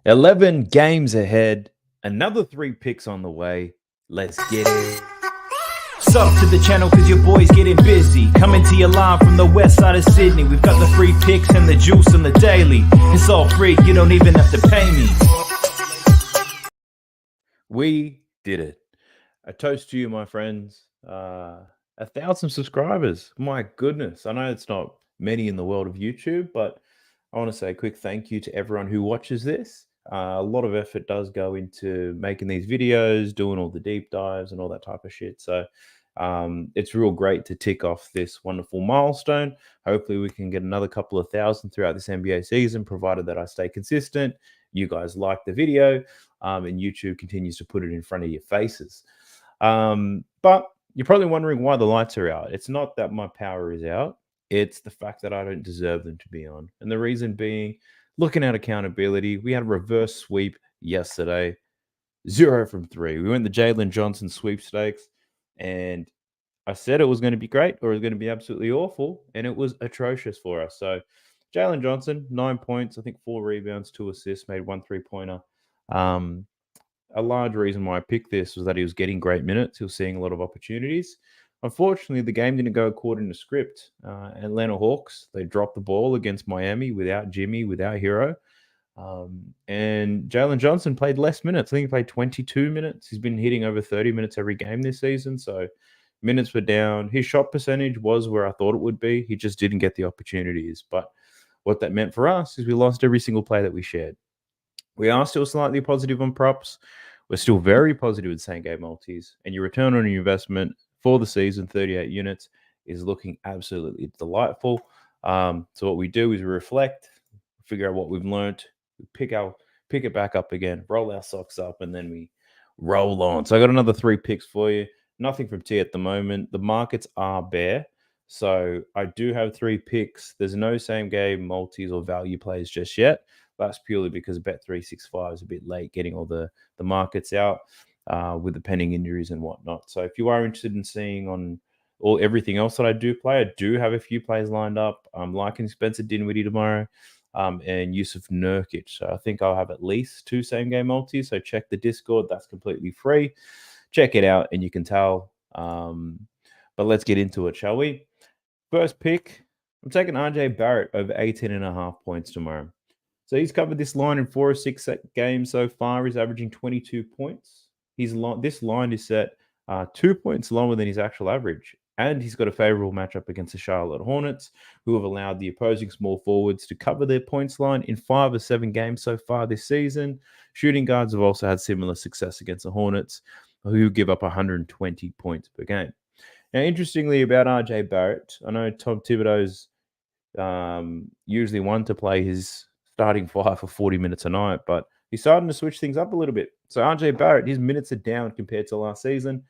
11 games ahead, another 3 picks on the way. Let's get it. Sub to the channel cause your boy's getting busy. Coming to you live from the west side of Sydney. We've got the free picks and the juice and the daily. It's all free, you don't even have to pay me. We did it. A toast to you, my friends. 1,000 subscribers. My goodness. I know it's not many in the world of YouTube, but I want to say a quick thank you to everyone who watches this. A lot of effort does go into making these videos, doing all the deep dives and all that type of shit. So it's real great to tick off this wonderful milestone. Hopefully we can get another couple of thousand throughout this NBA season, provided that I stay consistent, you guys like the video, and YouTube continues to put it in front of your faces. But you're probably wondering why the lights are out. It's not that my power is out. It's the fact that I don't deserve them to be on. And the reason being, looking at accountability, we had a reverse sweep yesterday, 0 from 3. We went the Jalen Johnson sweepstakes, and I said it was going to be great or it was going to be absolutely awful, and it was atrocious for us. So Jalen Johnson, 9 points, I think 4 rebounds, 2 assists, made 1 3-pointer. A large reason why I picked this was that he was getting great minutes. He was seeing a lot of opportunities. Unfortunately, the game didn't go according to script. Atlanta Hawks, they dropped the ball against Miami without Jimmy, without Hero. And Jalen Johnson played less minutes. I think he played 22 minutes. He's been hitting over 30 minutes every game this season. So minutes were down. His shot percentage was where I thought it would be. He just didn't get the opportunities. But what that meant for us is we lost every single play that we shared. We are still slightly positive on props. We're still very positive in same-game multis. And your return on your investment for the season, 38 units, is looking absolutely delightful. So what we do is we reflect, figure out what we've learned, we pick it back up again, roll our socks up, and then we roll on. So I got another 3 picks for you. Nothing from T at the moment. The markets are bare. So I do have 3 picks. There's no same-game multis or value plays just yet. That's purely because Bet365 is a bit late getting all the markets out with the pending injuries and whatnot. So if you are interested in seeing on everything else that I do play, I do have a few plays lined up. I'm liking Spencer Dinwiddie tomorrow and Yusuf Nurkic. So I think I'll have at least 2 same-game multis. So check the Discord. That's completely free. Check it out and you can tell. But let's get into it, shall we? First pick, I'm taking RJ Barrett over 18.5 points tomorrow. So he's covered this line in 4 of 6 games so far. He's averaging 22 points. This line is set 2 points lower than his actual average. And he's got a favorable matchup against the Charlotte Hornets, who have allowed the opposing small forwards to cover their points line in 5 of 7 games so far this season. Shooting guards have also had similar success against the Hornets, who give up 120 points per game. Now, interestingly about RJ Barrett, I know Tom Thibodeau's usually one to play his starting 5 for 40 minutes a night, but he's starting to switch things up a little bit. So RJ Barrett, his minutes are down compared to last season.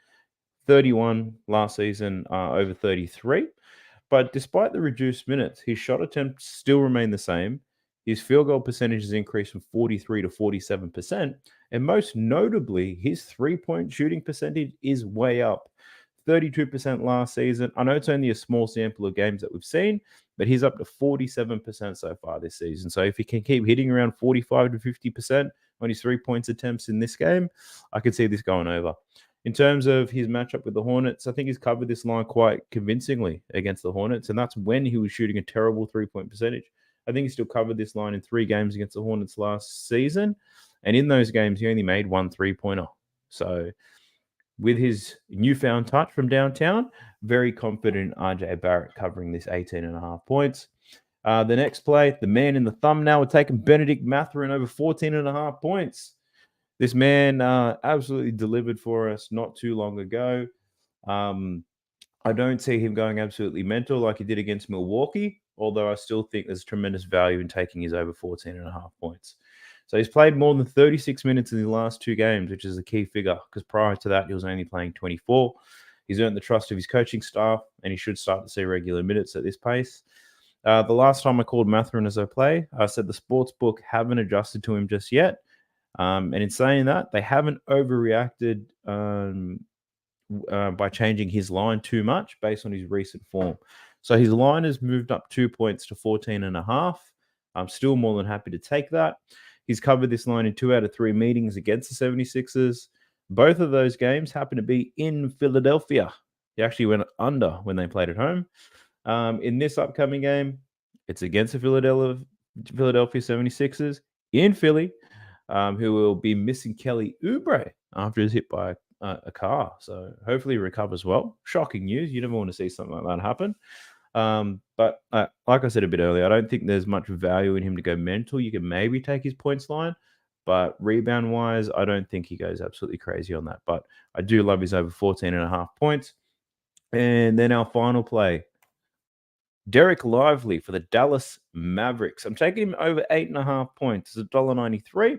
31 last season, over 33. But despite the reduced minutes, his shot attempts still remain the same. His field goal percentage has increased from 43 to 47%. And most notably, his 3-point shooting percentage is way up. 32% last season. I know it's only a small sample of games that we've seen, but he's up to 47% so far this season. So if he can keep hitting around 45 to 50% on his 3-point attempts in this game, I could see this going over. In terms of his matchup with the Hornets, I think he's covered this line quite convincingly against the Hornets, and that's when he was shooting a terrible 3-point percentage. I think he still covered this line in 3 games against the Hornets last season, and in those games, he only made 1 3-pointer. So with his newfound touch from downtown, very confident in RJ Barrett covering this 18.5 points. The next play, the man in the thumbnail, we're taking Benedict Mathurin over 14.5 points. This man absolutely delivered for us not too long ago. I don't see him going absolutely mental like he did against Milwaukee, although I still think there's tremendous value in taking his over 14.5 points. So he's played more than 36 minutes in the last 2 games, which is a key figure because prior to that, he was only playing 24. He's earned the trust of his coaching staff, and he should start to see regular minutes at this pace. The last time I called Mathurin as a play, I said the sportsbook haven't adjusted to him just yet. And in saying that, they haven't overreacted by changing his line too much based on his recent form. So his line has moved up 2 points to 14.5. I'm still more than happy to take that. He's covered this line in 2 out of 3 meetings against the 76ers. Both of those games happen to be in Philadelphia. He actually went under when they played at home. In this upcoming game, it's against the Philadelphia 76ers in Philly, who will be missing Kelly Oubre after he's hit by a car. So hopefully he recovers well. Shocking news. You never want to see something like that happen. But like I said a bit earlier, I don't think there's much value in him to go mental. You can maybe take his points line, but rebound-wise, I don't think he goes absolutely crazy on that. But I do love his over 14.5 points. And then our final play, Derek Lively for the Dallas Mavericks. I'm taking him over 8.5 points. It's $1.93.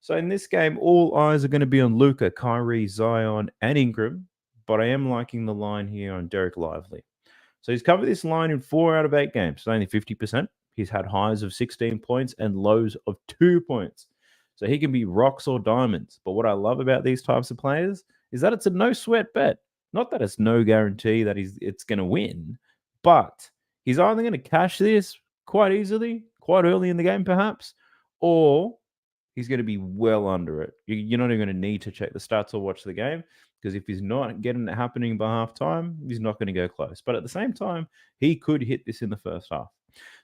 So in this game, all eyes are going to be on Luka, Kyrie, Zion, and Ingram. But I am liking the line here on Derek Lively. So he's covered this line in 4 out of 8 games. So only 50%. He's had highs of 16 points and lows of 2 points. So he can be rocks or diamonds. But what I love about these types of players is that it's a no-sweat bet. Not that it's no guarantee that it's going to win, but he's either going to cash this quite easily, quite early in the game perhaps, or he's going to be well under it. You're not even going to need to check the stats or watch the game, because if he's not getting it happening by halftime, he's not going to go close. But at the same time, he could hit this in the first half.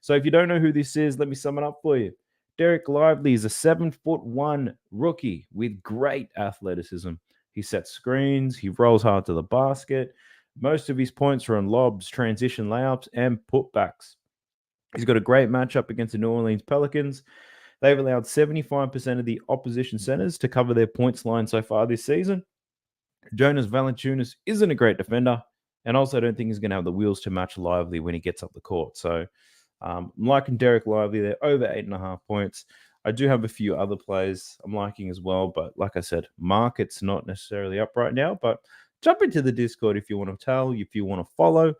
So if you don't know who this is, let me sum it up for you. Derek Lively is a 7'1" rookie with great athleticism. He sets screens. He rolls hard to the basket. Most of his points are on lobs, transition layups, and putbacks. He's got a great matchup against the New Orleans Pelicans. They've allowed 75% of the opposition centers to cover their points line so far this season. Jonas Valanciunas isn't a great defender, and also I don't think he's going to have the wheels to match Lively when he gets up the court. So I'm liking Derek Lively there, over 8.5 points. I do have a few other plays I'm liking as well, but like I said, market's not necessarily up right now, but jump into the Discord if you want to tell, if you want to follow.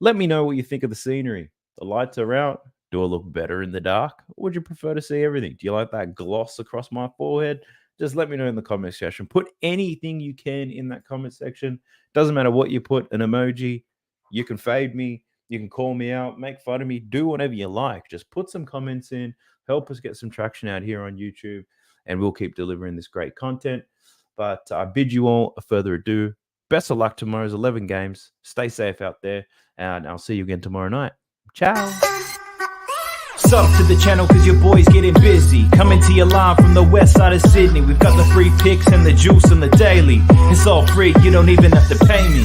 Let me know what you think of the scenery. The lights are out. Do I look better in the dark? Or would you prefer to see everything? Do you like that gloss across my forehead? Just let me know in the comment section. Put anything you can in that comment section. Doesn't matter what you put, an emoji. You can fade me. You can call me out, make fun of me, do whatever you like. Just put some comments in. Help us get some traction out here on YouTube, and we'll keep delivering this great content. But I bid you all a further ado. Best of luck tomorrow's 11 games. Stay safe out there, and I'll see you again tomorrow night. Ciao. Sub to the channel cause your boy's getting busy. Coming to you live from the west side of Sydney. We've got the free picks and the juice on the daily. It's all free, you don't even have to pay me.